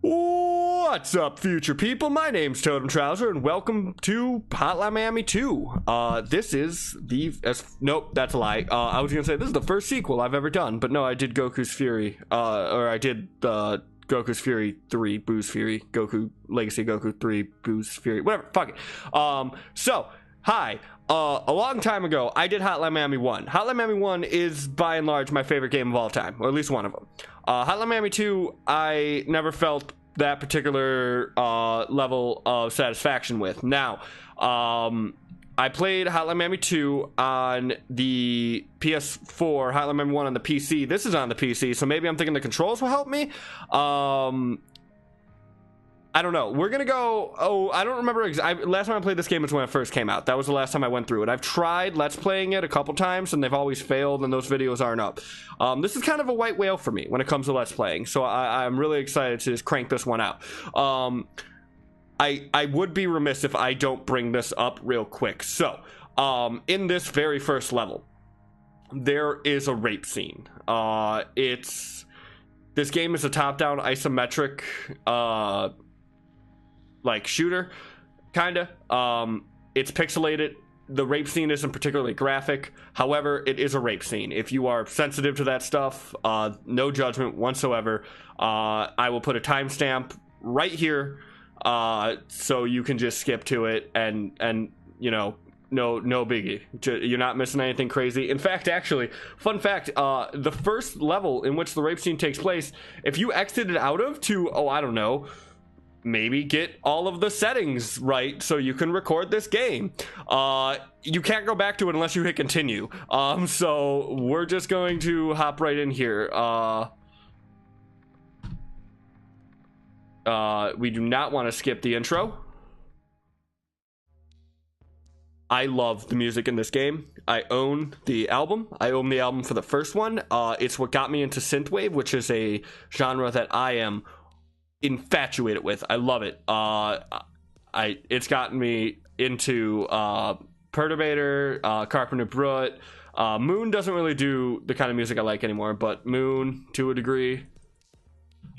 What's up, future people? My name's Totem Trouser, and welcome to Hotline Miami 2. This is the... nope, that's a lie. I was gonna say this is the first sequel I've ever done, but no, I did Goku's Fury. Or I did Goku's Fury 3, Boo's Fury, Goku, Legacy Goku 3, Boo's Fury, whatever, fuck it. Hi. A long time ago, I did Hotline Miami 1. Hotline Miami 1 is, by and large, my favorite game of all time, or at least one of them. Hotline Miami 2, I never felt that particular level of satisfaction with. Now, I played Hotline Miami 2 on the PS4, Hotline Miami 1 on the PC. This is on the PC, so maybe I'm thinking the controls will help me. I don't know. We're gonna go. I don't remember. Last time I played this game was when it first came out. That was the last time I went through it. I've tried Let's Playing it a couple times, and they've always failed, and those videos aren't up. This is kind of a white whale for me when it comes to Let's Playing, so I'm really excited to just crank this one out. I would be remiss if I don't bring this up real quick. So, in this very first level, there is a rape scene. This game is a top-down isometric like shooter, kinda. It's pixelated. The rape scene isn't particularly graphic. However, it is a rape scene. If you are sensitive to that stuff, no judgment whatsoever. I will put a timestamp right here, so you can just skip to it, and you know, no biggie. You're not missing anything crazy. In fact, actually, fun fact, the first level in which the rape scene takes place, if you exited out of to, I don't know, maybe get all of the settings right so you can record this game, you can't go back to it unless you hit continue. So we're just going to hop right in here. We do not want to skip the intro. I love the music in this game. I own the album. I own the album for the first one. It's what got me into synthwave, which is a genre that I am infatuated with. I love it. It's gotten me into Perturbator, Carpenter Brut. Moon doesn't really do the kind of music I like anymore, but Moon to a degree.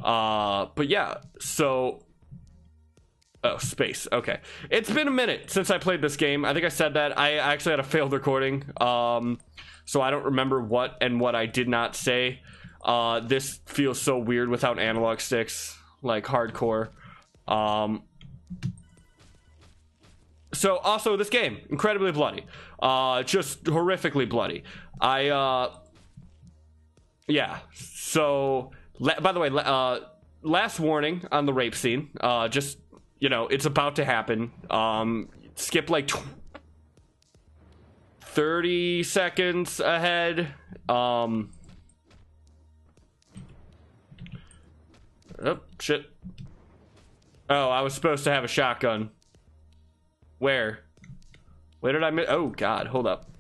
But yeah, so space. Okay, it's been a minute since I played this game. I think I said that. I actually had a failed recording, so I don't remember what I did not say. This feels so weird without analog sticks, like hardcore. So also this game, incredibly bloody, just horrifically bloody. Yeah, so by the way, last warning on the rape scene. Just, you know, it's about to happen. Skip like 30 seconds ahead. Oh, shit. Oh, I was supposed to have a shotgun. Where did I miss? Oh, God, hold up.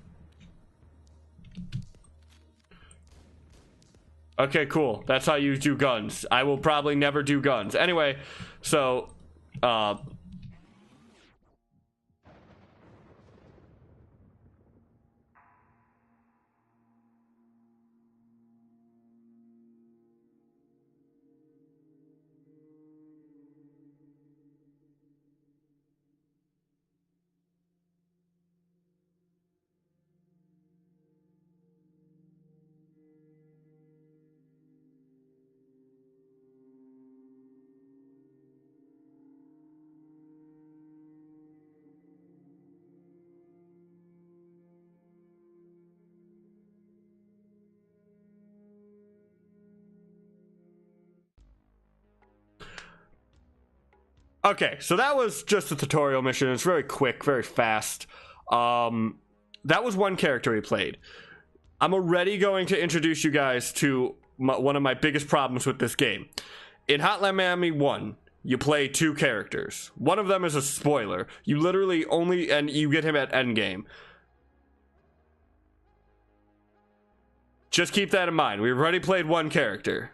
Okay, cool. That's how you do guns. I will probably never do guns. Anyway, so, okay, so that was just a tutorial mission. It's very quick, very fast. That was one character he played. I'm already going to introduce you guys to one of my biggest problems with this game. In Hotline Miami 1, you play two characters. One of them is a spoiler. You literally only, and you get him at endgame. Just keep that in mind. We've already played one character.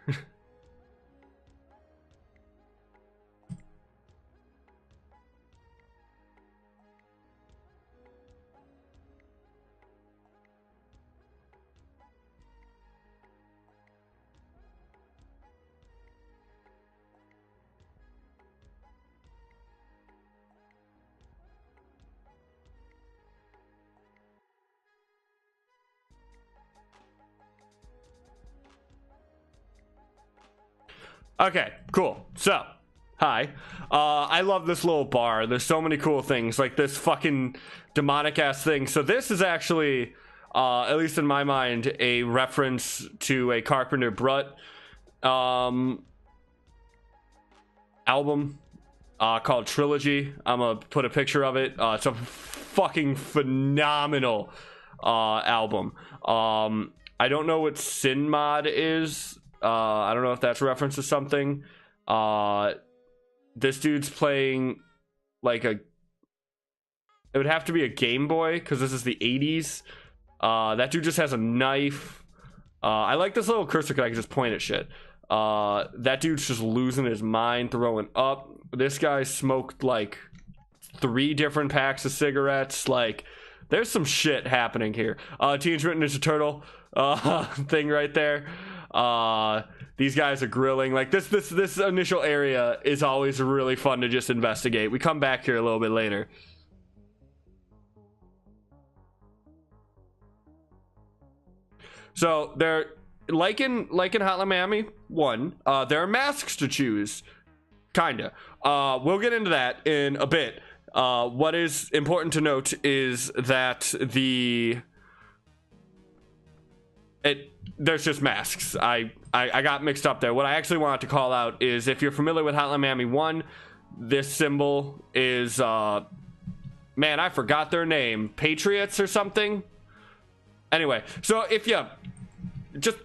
Okay, cool. So, hi. I love this little bar. There's so many cool things, like this fucking demonic ass thing. So this is actually, at least in my mind, a reference to a Carpenter Brut album called Trilogy. I'm gonna put a picture of it. It's a fucking phenomenal album. I don't know what Sin Mod is. I don't know if that's a reference to something. This dude's playing like it would have to be a Game Boy because this is the 80s. That dude just has a knife. I like this little cursor because I can just point at shit. That dude's just losing his mind, throwing up. This guy smoked like 3 different packs of cigarettes. Like, there's some shit happening here. Teenage Mutant Ninja Turtle thing right there. These guys are grilling. Like, this initial area is always really fun to just investigate. We come back here a little bit later. So they're like in Hotline Miami 1, there are masks to choose. Kinda. We'll get into that in a bit. What is important to note is that there's just masks. I got mixed up there. What I actually wanted to call out is, if you're familiar with Hotline Miami 1, this symbol is man, I forgot their name. Patriots or something? Anyway, so if you just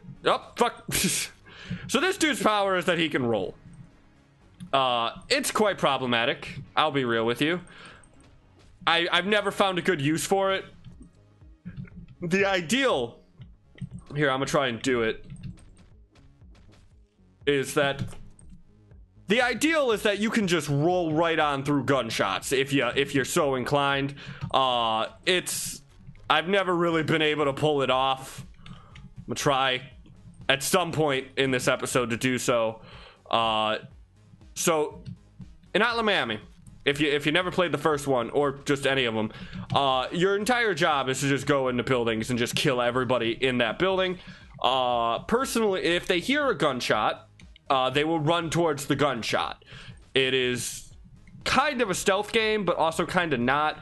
fuck. So this dude's power is that he can roll. It's quite problematic. I'll be real with you. I've never found a good use for it. The ideal here, I'm gonna try and do it, is that the ideal is that you can just roll right on through gunshots if you're so inclined. I've never really been able to pull it off. I'm gonna try at some point in this episode to do so. So in Hotline Miami, if you never played the first one, or just any of them, your entire job is to just go into buildings and just kill everybody in that building. Personally, if they hear a gunshot, they will run towards the gunshot. It is kind of a stealth game, but also kind of not.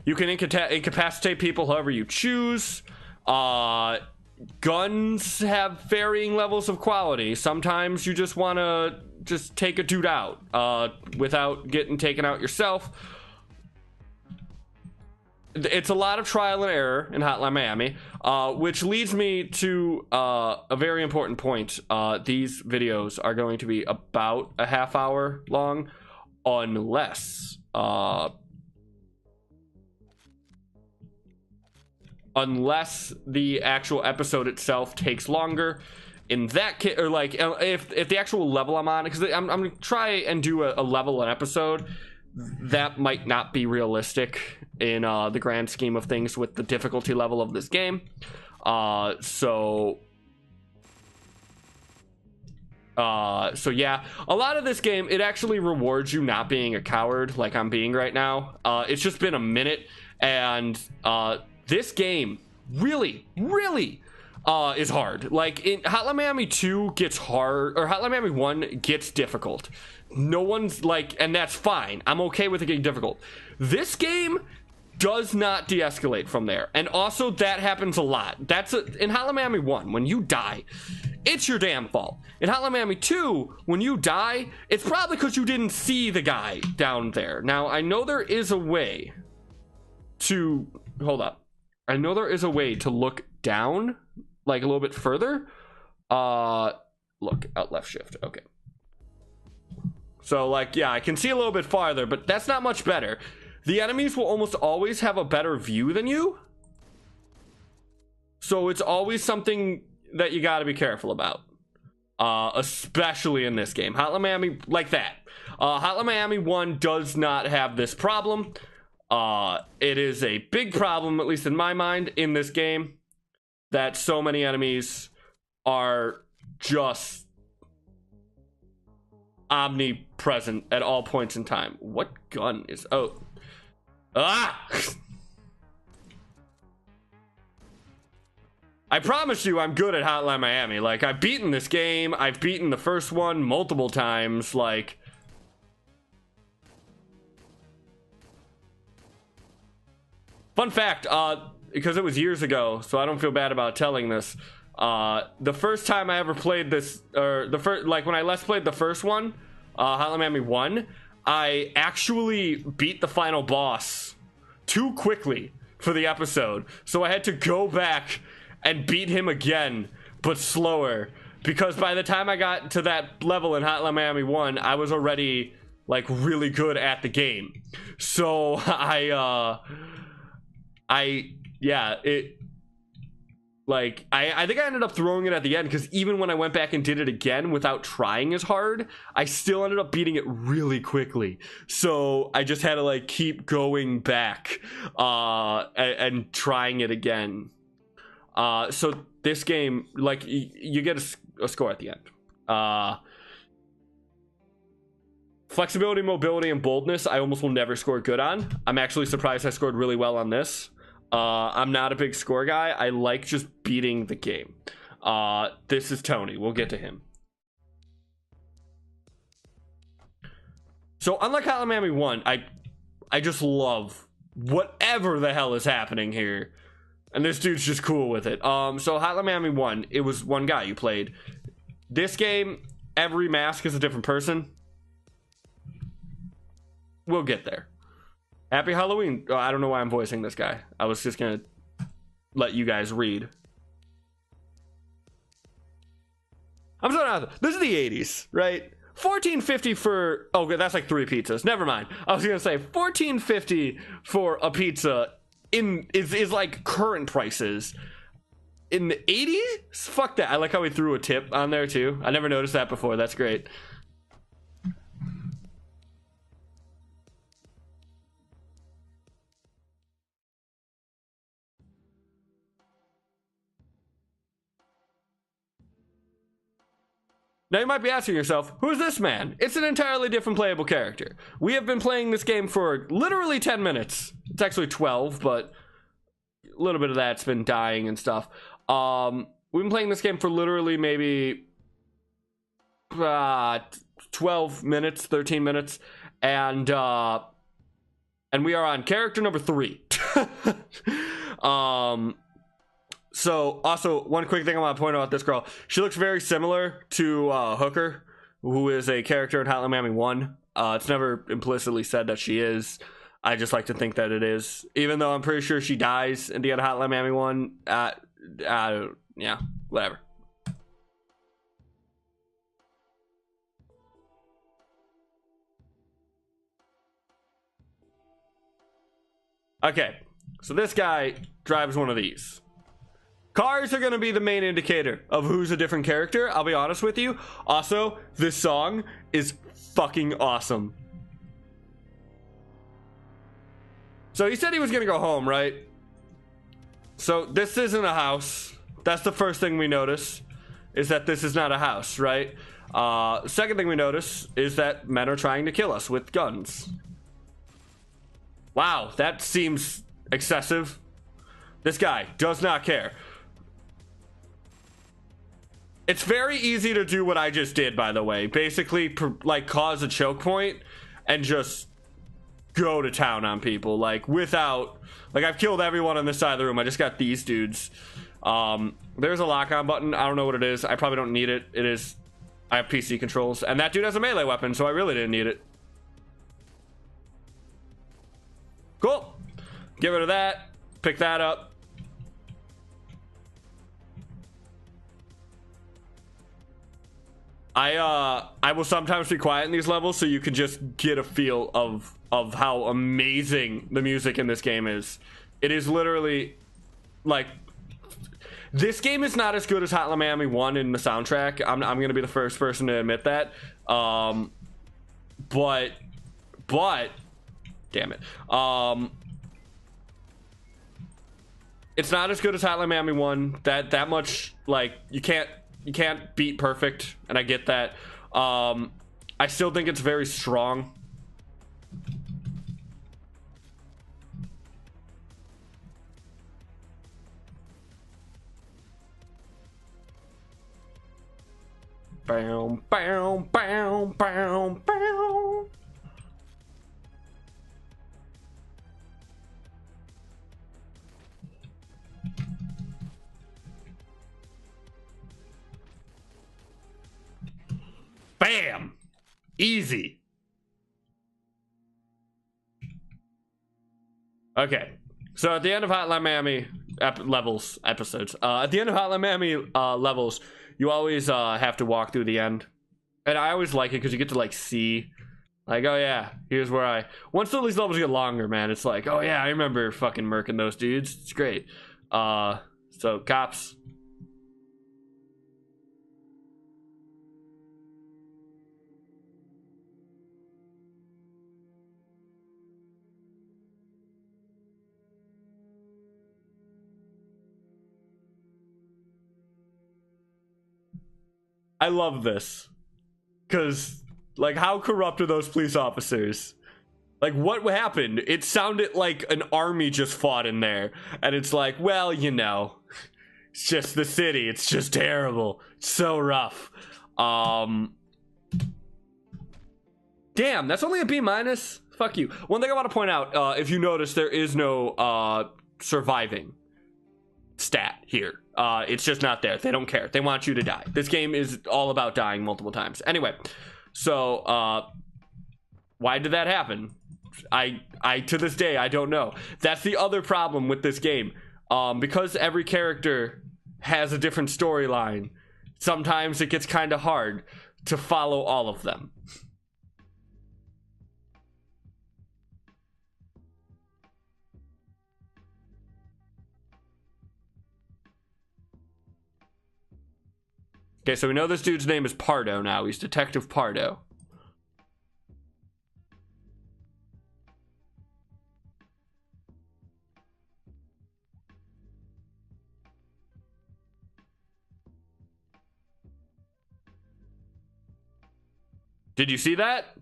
You can incapacitate people however you choose. Guns have varying levels of quality. Sometimes you just want to just take a dude out without getting taken out yourself. It's a lot of trial and error in Hotline Miami, which leads me to a very important point. These videos are going to be about a half hour long, unless the actual episode itself takes longer. In that case, or like if the actual level I'm on, because I'm gonna try and do a level an episode, that might not be realistic in the grand scheme of things with the difficulty level of this game. So yeah, a lot of this game, it actually rewards you not being a coward like I'm being right now. It's just been a minute, and this game really is hard. Like, in Hotline Miami 2 gets hard, or Hotline Miami 1 gets difficult. No one's like, and that's fine. I'm okay with it getting difficult. This game does not de-escalate from there, and also that happens a lot. In Hotline Miami 1, when you die, it's your damn fault. In Hotline Miami 2, when you die, it's probably because you didn't see the guy down there. Now, I know there is a way to hold up. I know there is a way to look down, like a little bit further. Look, out left shift. Okay. So, like, yeah, I can see a little bit farther, but that's not much better. The enemies will almost always have a better view than you. So it's always something that you gotta be careful about. Especially in this game. Hotline Miami, like that. Hotline Miami 1 does not have this problem. It is a big problem, at least in my mind, in this game, that so many enemies are just omnipresent at all points in time. What gun is... Oh. Ah! I promise you I'm good at Hotline Miami. Like, I've beaten this game. I've beaten the first one multiple times. Like, fun fact, because it was years ago, so I don't feel bad about telling this. The first time I ever played this, or the first, like when I Let's Played the first one, Hotline Miami 1, I actually beat the final boss too quickly for the episode. So I had to go back and beat him again, but slower. Because by the time I got to that level in Hotline Miami 1, I was already, like, really good at the game. So I think I ended up throwing it at the end, because even when I went back and did it again without trying as hard, I still ended up beating it really quickly. So I just had to, like, keep going back and trying it again. So this game, like, you get a score at the end. Flexibility, mobility, and boldness, I almost will never score good on. I'm actually surprised I scored really well on this. I'm not a big score guy. I like just beating the game. This is Tony. We'll get to him. So unlike Hotline Miami 1, I just love whatever the hell is happening here. And this dude's just cool with it. So Hotline Miami 1, it was one guy you played. This game, every mask is a different person. We'll get there. Happy Halloween. Oh, I don't know why I'm voicing this guy. I was just gonna let you guys read. I'm sorry, not. This is the 80s, right? $14.50 for... Oh, that's like 3 pizzas. Never mind. I was gonna say $14.50 for a pizza is like current prices. In the 80s? Fuck that. I like how we threw a tip on there too. I never noticed that before. That's great. Now you might be asking yourself, who's this man? It's an entirely different playable character. We have been playing this game for literally 10 minutes. It's actually 12, but a little bit of that's been dying and stuff. We've been playing this game for literally maybe 12 minutes, 13 minutes, and we are on character number 3. So, also, one quick thing I want to point out about this girl. She looks very similar to Hooker, who is a character in Hotline Miami 1. It's never implicitly said that she is. I just like to think that it is. Even though I'm pretty sure she dies in the end of Hotline Miami 1. Yeah, whatever. Okay, so this guy drives one of these. Cars are going to be the main indicator of who's a different character, I'll be honest with you. Also, this song is fucking awesome. So he said he was going to go home, right? So this isn't a house. That's the first thing we notice, is that this is not a house, right? Second thing we notice is that men are trying to kill us with guns. Wow, that seems excessive. This guy does not care. It's very easy to do what I just did, by the way. Basically, like, cause a choke point and just go to town on people. Like, without... Like, I've killed everyone on this side of the room. I just got these dudes. There's a lock-on button. I don't know what it is. I probably don't need it. It is... I have PC controls. And that dude has a melee weapon, so I really didn't need it. Cool. Get rid of that. Pick that up. I will sometimes be quiet in these levels so you can just get a feel of how amazing the music in this game is. It is literally, like, this game is not as good as Hotline Miami 1 in the soundtrack. I'm gonna be the first person to admit that. But damn it. It's not as good as Hotline Miami 1. That much, like, you can't beat perfect, and I get that. I still think it's very strong. Bow, bow, bow, bow, bow. Bam! Easy. Okay. So at the end of Hotline Miami episodes, at the end of Hotline Miami levels, you always have to walk through the end. And I always like it because you get to like see, like, oh yeah, here's where once all these levels get longer, man, it's like, oh yeah, I remember fucking murking those dudes. It's great. So cops. I love this. Because, like, how corrupt are those police officers? Like, what happened? It sounded like an army just fought in there. And it's like, well, you know, it's just the city. It's just terrible. It's so rough. Damn, that's only a B-. Fuck you. One thing I want to point out, if you notice, there is no surviving stat here. It's just not there. They don't care. They want you to die. This game is all about dying multiple times. Anyway, so why did that happen? I to this day I don't know. That's the other problem with this game. Because every character has a different storyline, sometimes it gets kind of hard to follow all of them. Okay, so we know this dude's name is Pardo now. He's Detective Pardo. Did you see that?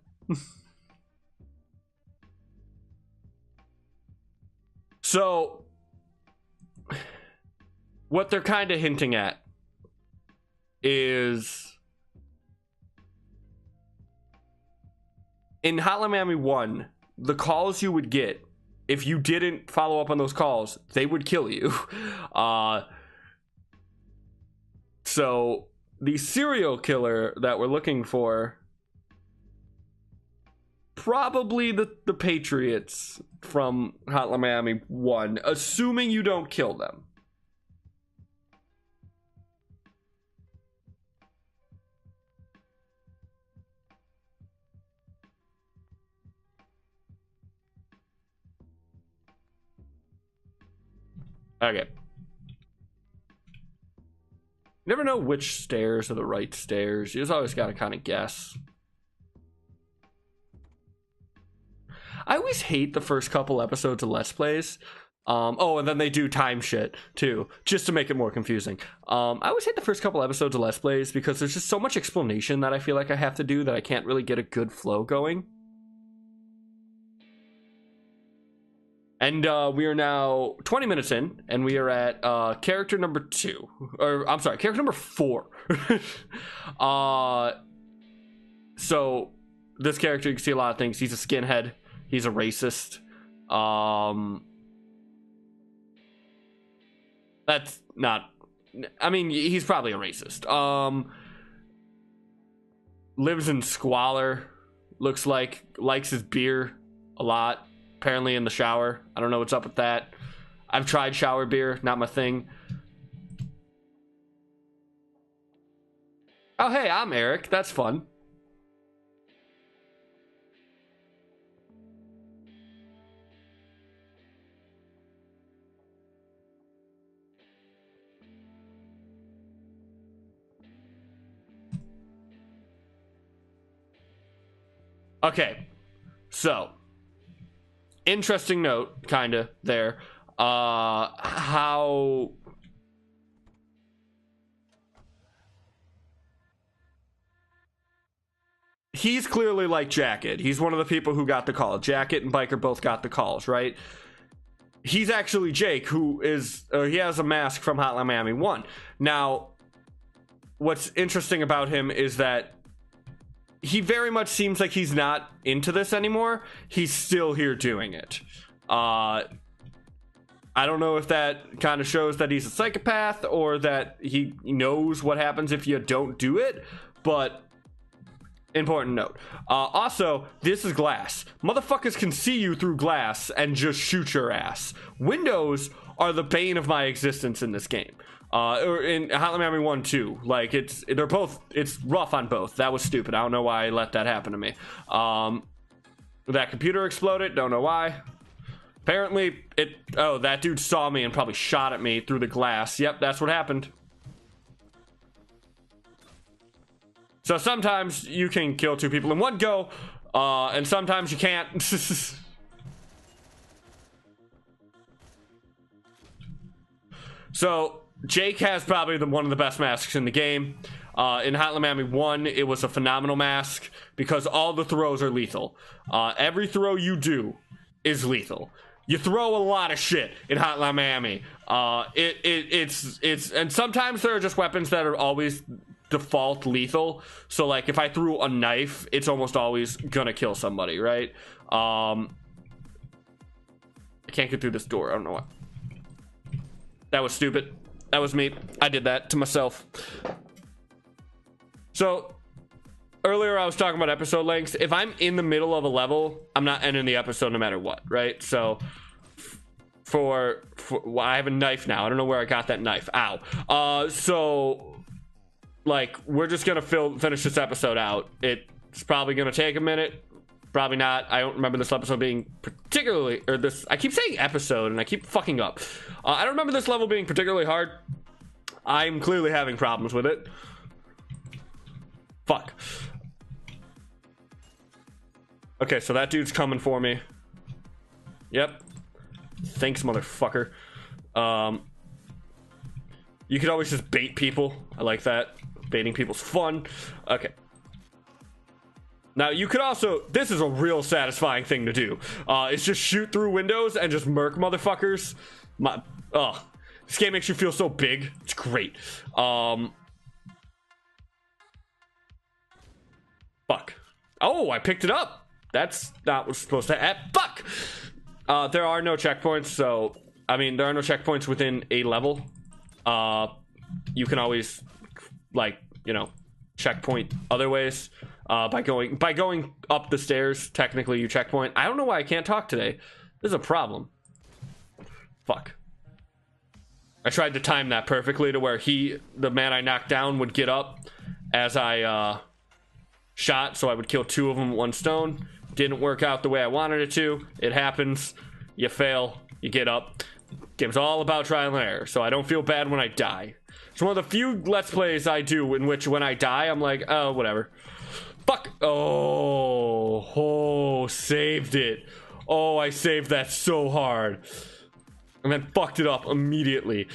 So, what they're kind of hinting at is in Hotline Miami 1, the calls you would get, if you didn't follow up on those calls, they would kill you. So the serial killer that we're looking for, probably the Patriots from Hotline Miami 1, assuming you don't kill them. Okay. Never know which stairs are the right stairs. You just always gotta kind of guess. I always hate the first couple episodes of Let's Plays. Oh, and then they do time shit, too, just to make it more confusing. I always hate the first couple episodes of Let's Plays because there's just so much explanation that I feel like I have to do that I can't really get a good flow going. And we are now 20 minutes in, and we are at character number 2. Or, I'm sorry, character number 4. So, this character, you can see a lot of things. He's a skinhead. He's a racist. That's not... I mean, he's probably a racist. Lives in squalor. Looks like... Likes his beer a lot. Apparently in the shower. I don't know what's up with that. I've tried shower beer. Not my thing. Oh, hey, I'm Eric. That's fun. Okay. So... interesting note, kinda, there. How... he's clearly like Jacket. He's one of the people who got the call. Jacket and Biker both got the calls, right? He's actually Jake, who is... he has a mask from Hotline Miami 1. Now, what's interesting about him is that he very much seems like he's not into this anymore. He's still here doing it. I don't know if that kind of shows that he's a psychopath or that he knows what happens if you don't do it, but important note. Also, this is glass. Motherfuckers can see you through glass and just shoot your ass. Windows are the bane of my existence in this game. Or in Hotline Miami 1 too. Like, it's rough on both. That was stupid. I don't know why I let that happen to me. That computer exploded. Don't know why. Apparently, that dude saw me and probably shot at me through the glass. Yep, that's what happened. So sometimes you can kill 2 people in one go, and sometimes you can't. So Jake has probably one of the best masks in the game. In Hotline Miami 1, it was a phenomenal mask because all the throws are lethal. Every throw you do is lethal. You throw a lot of shit in Hotline Miami. It's and sometimes there are just weapons that are always default lethal. So like if I threw a knife, it's almost always gonna kill somebody, right? I can't get through this door. I don't know what. That was stupid. That was me. I did that to myself. So earlier I was talking about episode lengths. If I'm in the middle of a level, I'm not ending the episode no matter what, right? So for well, I have a knife now. I don't know where I got that knife. Ow. So like we're just gonna finish this episode out. It's probably gonna take a minute. Probably not. I don't remember this episode being particularly, or this, I keep saying episode and I keep fucking up. I don't remember this level being particularly hard. I'm clearly having problems with it. Fuck. Okay, so that dude's coming for me. Yep. Thanks, motherfucker. You could always just bait people. I like that. Baiting people's fun. Okay. Now, you could also, this is a real satisfying thing to do. It's just shoot through windows and just murk motherfuckers. This game makes you feel so big. It's great. Fuck. Oh, I picked it up. That's not what's supposed to happen. Fuck! There are no checkpoints, so, I mean, there are no checkpoints within a level. You can always, like, you know, checkpoint other ways. By going up the stairs, technically you checkpoint. I don't know why I can't talk today. This is a problem. Fuck. I tried to time that perfectly to where the man I knocked down, would get up as I shot, so I would kill 2 of them with 1 stone. Didn't work out the way I wanted it to. It happens. You fail. You get up. Game's all about trial and error, so I don't feel bad when I die. It's one of the few Let's Plays I do in which when I die, I'm like, oh, whatever. Fuck. Oh, saved it. Oh, I saved that so hard. And then fucked it up immediately.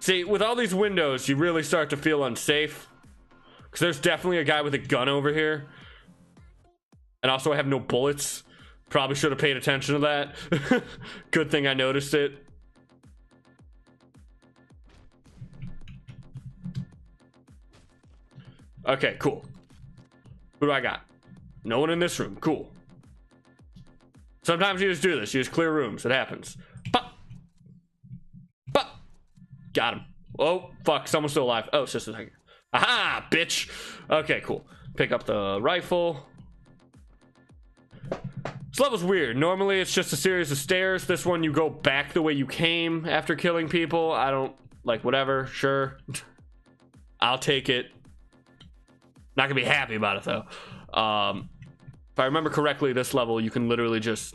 See, with all these windows, you really start to feel unsafe. Because there's definitely a guy with a gun over here. And also I have no bullets. Probably should have paid attention to that. Good thing I noticed it. Okay, cool. Who do I got? No one in this room. Cool. Sometimes you just do this. You just clear rooms. It happens. Pop. Pop. Got him. Oh, fuck. Someone's still alive. Oh, it's just a second. Aha, bitch. Okay, cool. Pick up the rifle. This level's weird. Normally, it's just a series of stairs. This one, you go back the way you came after killing people. I don't... Like, whatever. Sure. I'll take it. Not gonna be happy about it, though. If I remember correctly, this level, you can literally just...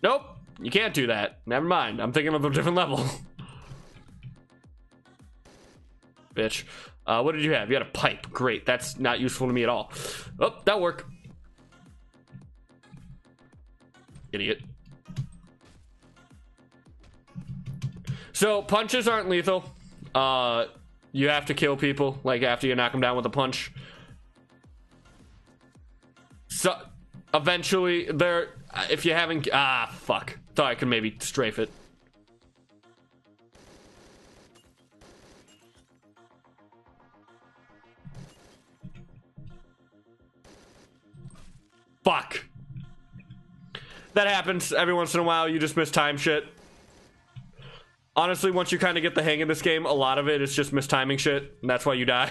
Nope. You can't do that. Never mind. I'm thinking of a different level. Bitch. What did you have? You had a pipe. Great. That's not useful to me at all. Oh, that'll work. Idiot. So, punches aren't lethal. You have to kill people, like, after you knock them down with a punch. So, eventually, if you haven't, fuck. Thought I could maybe strafe it. Fuck. That happens every once in a while. You just miss time shit. Honestly, once you kind of get the hang of this game, a lot of it is just mistiming shit, and that's why you die.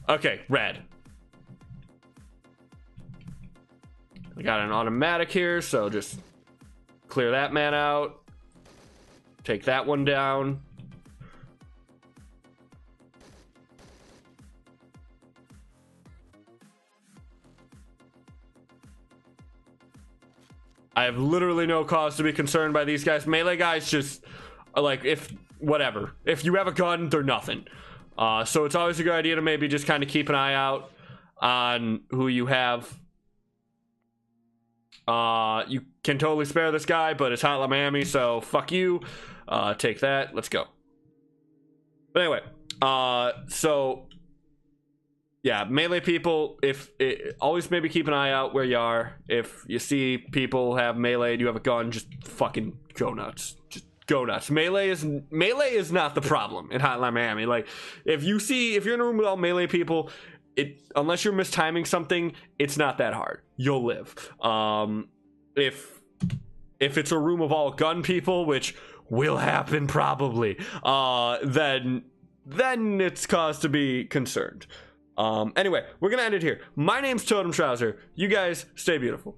Okay, red. I got an automatic here, so just clear that man out. Take that one down. I have literally no cause to be concerned by these guys. Melee guys just are like, if whatever. If you have a gun, they're nothing. So it's always a good idea to maybe just kind of keep an eye out on who you have. You can totally spare this guy, but it's Hotline Miami, so fuck you. Take that. Let's go. But anyway, so yeah, melee people, always maybe keep an eye out where you are. If you see people have melee and you have a gun, just fucking go nuts. Just go nuts. Melee is not the problem in Hotline Miami. Like, if you're in a room with all melee people, unless you're mistiming something, it's not that hard. You'll live. If it's a room of all gun people, which will happen probably, then it's cause to be concerned. Anyway, we're gonna end it here. My name's Totem Trouser. You guys stay beautiful.